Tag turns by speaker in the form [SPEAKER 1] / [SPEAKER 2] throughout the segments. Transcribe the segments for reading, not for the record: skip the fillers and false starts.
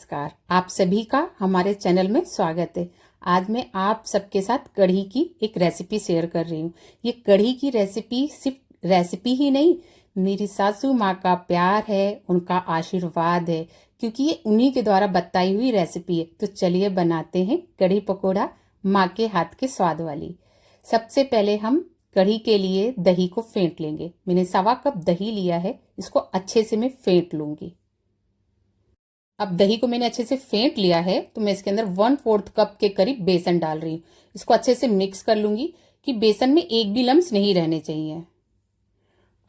[SPEAKER 1] नमस्कार, आप सभी का हमारे चैनल में स्वागत है। आज मैं आप सबके साथ कढ़ी की एक रेसिपी शेयर कर रही हूँ। ये कढ़ी की रेसिपी सिर्फ रेसिपी ही नहीं, मेरी सासू माँ का प्यार है, उनका आशीर्वाद है, क्योंकि ये उन्हीं के द्वारा बताई हुई रेसिपी है। तो चलिए बनाते हैं कढ़ी पकौड़ा माँ के हाथ के स्वाद वाली। सबसे पहले हम कढ़ी के लिए दही को फेंट लेंगे। मैंने 1.25 कप दही लिया है, इसको अच्छे से मैं फेंट लूंगी। अब दही को मैंने अच्छे से फेंट लिया है, तो मैं इसके अंदर 1/4 कप के करीब बेसन डाल रही हूँ। इसको अच्छे से मिक्स कर लूंगी कि बेसन में एक भी लम्स नहीं रहने चाहिए।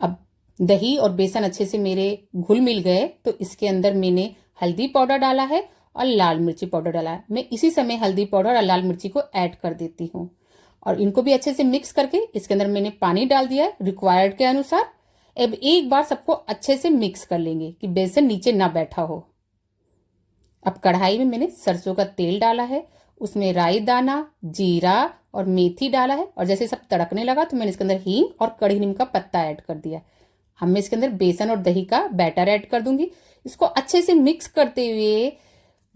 [SPEAKER 1] अब दही और बेसन अच्छे से मेरे घुल मिल गए, तो इसके अंदर मैंने हल्दी पाउडर डाला है और लाल मिर्ची पाउडर डाला है। मैं इसी समय हल्दी पाउडर और लाल मिर्ची को ऐड कर देती हूँ और इनको भी अच्छे से मिक्स करके इसके अंदर मैंने पानी डाल दिया है रिक्वायर्ड के अनुसार। अब एक बार सबको अच्छे से मिक्स कर लेंगे कि बेसन नीचे ना बैठा हो। अब कढ़ाई में मैंने सरसों का तेल डाला है, उसमें राई दाना, जीरा और मेथी डाला है और जैसे सब तड़कने लगा तो मैंने इसके अंदर हींग और कड़ी नीम का पत्ता ऐड कर दिया। अब मैं इसके अंदर बेसन और दही का बैटर ऐड कर दूंगी। इसको अच्छे से मिक्स करते हुए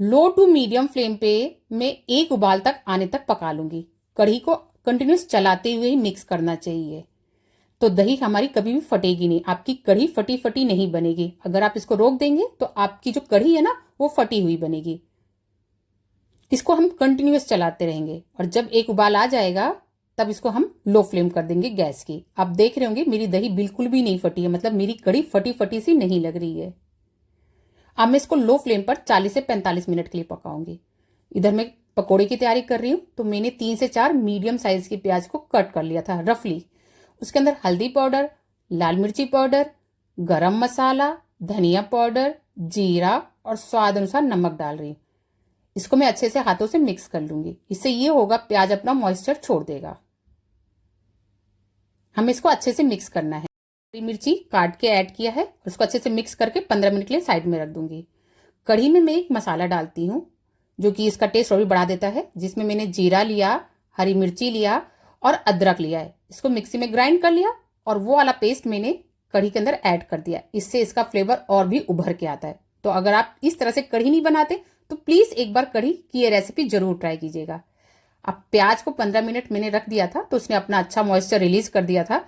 [SPEAKER 1] लो टू मीडियम फ्लेम पे मैं एक उबाल तक आने तक पका लूंगी। कढ़ी को कंटिन्यूस चलाते हुए ही मिक्स करना चाहिए, तो दही हमारी कभी भी फटेगी नहीं। आपकी कढ़ी फटी फटी नहीं बनेगी। अगर आप इसको रोक देंगे तो आपकी जो कढ़ी है ना, वो फटी हुई बनेगी। इसको हम कंटिन्यूस चलाते रहेंगे और जब एक उबाल आ जाएगा तब इसको हम लो फ्लेम कर देंगे गैस की। आप देख रहे होंगे मेरी दही बिल्कुल भी नहीं फटी है, मतलब मेरी कढ़ी फटी फटी सी नहीं लग रही है। अब मैं इसको लो फ्लेम पर 40 से 45 मिनट के लिए पकाऊंगी। इधर मैं पकौड़े की तैयारी कर रही हूँ, तो मैंने 3 से 4 मीडियम साइज की प्याज को कट कर लिया था रफली। उसके अंदर हल्दी पाउडर, लाल मिर्ची पाउडर, गरम मसाला, धनिया पाउडर, जीरा और स्वाद अनुसार नमक डाल रही हूँ। इसको मैं अच्छे से हाथों से मिक्स कर लूंगी। इससे ये होगा प्याज अपना मॉइस्चर छोड़ देगा। हमें इसको अच्छे से मिक्स करना है। हरी मिर्ची काट के ऐड किया है, उसको अच्छे से मिक्स करके 15 मिनट के लिए साइड में रख दूंगी। कढ़ी में मैं एक मसाला डालती हूँ जो कि इसका टेस्ट और भी बढ़ा देता है, जिसमें मैंने जीरा लिया, हरी मिर्ची लिया और अदरक लिया है। इसको मिक्सी में ग्राइंड कर लिया और वो वाला पेस्ट मैंने कढ़ी के अंदर ऐड कर दिया। इससे इसका फ्लेवर और भी उभर के आता है। तो अगर आप इस तरह से कढ़ी नहीं बनाते तो प्लीज एक बार कढ़ी की ये रेसिपी जरूर ट्राई कीजिएगा। अब प्याज को 15 मिनट मैंने रख दिया था, तो उसने अपना अच्छा मॉइस्चर रिलीज कर दिया था।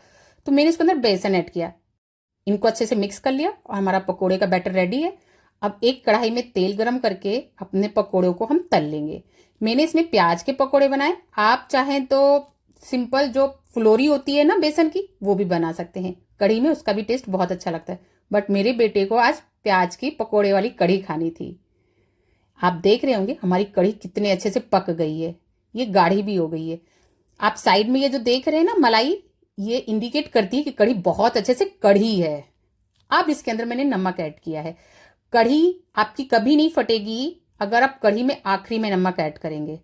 [SPEAKER 1] तो मैंने इसके अंदर बेसन ऐड किया, इनको अच्छे से मिक्स कर लिया और हमारा पकोड़े का बैटर रेडी है। अब एक कढ़ाई में तेल गरम करके अपने पकोड़ों को हम तल लेंगे। मैंने इसमें प्याज के पकोड़े बनाए, आप चाहें तो सिंपल जो फुलोरी होती है ना बेसन की, वो भी बना सकते हैं कढ़ी में, उसका भी टेस्ट बहुत अच्छा लगता है। बट मेरे बेटे को आज प्याज की पकोड़े वाली कढ़ी खानी थी। आप देख रहे होंगे हमारी कढ़ी कितने अच्छे से पक गई है, ये गाढ़ी भी हो गई है। आप साइड में ये जो देख रहे हैं ना मलाई, ये इंडिकेट करती है कि कढ़ी बहुत अच्छे से कढ़ी है। अब इसके अंदर मैंने नमक ऐड किया है। कढ़ी आपकी कभी नहीं फटेगी अगर आप कढ़ी में आखिरी में नमक ऐड करेंगे।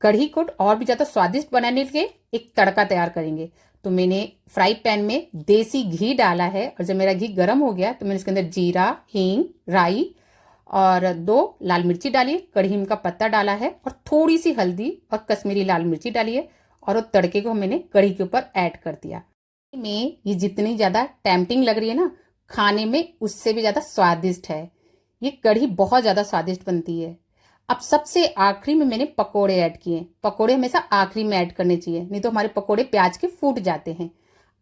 [SPEAKER 1] कढ़ी को और भी ज्यादा स्वादिष्ट बनाने के लिए एक तड़का तैयार करेंगे। तो मैंने फ्राई पैन में देसी घी डाला है और जब मेरा घी गर्म हो गया तो मैंने इसके अंदर जीरा, हींग, राई और 2 लाल मिर्ची डाली है, कड़ी हींग का पत्ता डाला है और थोड़ी सी हल्दी और कश्मीरी लाल मिर्ची डाली है और वो तड़के को मैंने कढ़ी के ऊपर ऐड कर दिया। में ये जितनी ज्यादा टेम्पटिंग लग रही है ना खाने में, उससे भी ज्यादा स्वादिष्ट है। ये कढ़ी बहुत ज्यादा स्वादिष्ट बनती है। अब सबसे आखिरी में मैंने पकोड़े ऐड किए। पकोड़े हमेशा आखिरी में ऐड करने चाहिए, नहीं तो हमारे पकोड़े प्याज के फूट जाते हैं।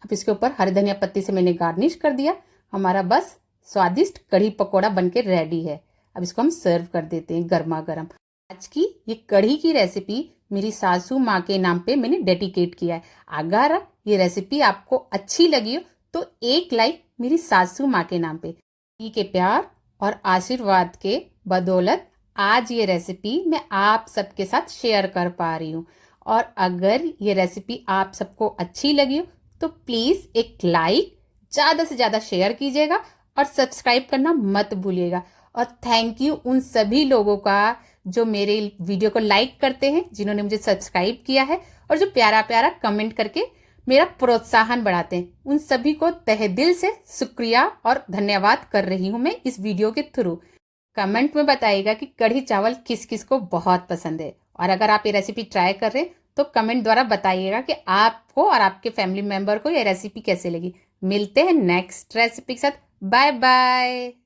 [SPEAKER 1] अब इसके ऊपर हरी धनिया पत्ती से मैंने गार्निश कर दिया। हमारा बस स्वादिष्ट कढ़ी पकोड़ा बनके रेडी है। अब इसको हम सर्व कर देते हैं गर्मा गर्म। आज की ये कढ़ी की रेसिपी मेरी सासू माँ के नाम पे मैंने डेडिकेट किया है। अगर ये रेसिपी आपको अच्छी लगी हो तो एक लाइक मेरी सासू माँ के नाम पे। के प्यार और आशीर्वाद के बदौलत आज ये रेसिपी मैं आप सबके साथ शेयर कर पा रही हूँ। और अगर ये रेसिपी आप सबको अच्छी लगी हो तो प्लीज एक लाइक, ज्यादा से ज्यादा शेयर कीजिएगा और सब्सक्राइब करना मत भूलिएगा। और थैंक यू उन सभी लोगों का जो मेरे वीडियो को लाइक करते हैं, जिन्होंने मुझे सब्सक्राइब किया है और जो प्यारा प्यारा कमेंट करके मेरा प्रोत्साहन बढ़ाते हैं। उन सभी को तहे दिल से शुक्रिया और धन्यवाद कर रही हूं मैं इस वीडियो के थ्रू। कमेंट में बताइएगा कि कढ़ी चावल किस किस को बहुत पसंद है, और अगर आप ये रेसिपी ट्राई कर रहे हैं तो कमेंट द्वारा बताइएगा कि आपको और आपके फैमिली मेंबर को ये रेसिपी कैसे लगी। मिलते हैं नेक्स्ट रेसिपी के साथ। Bye bye.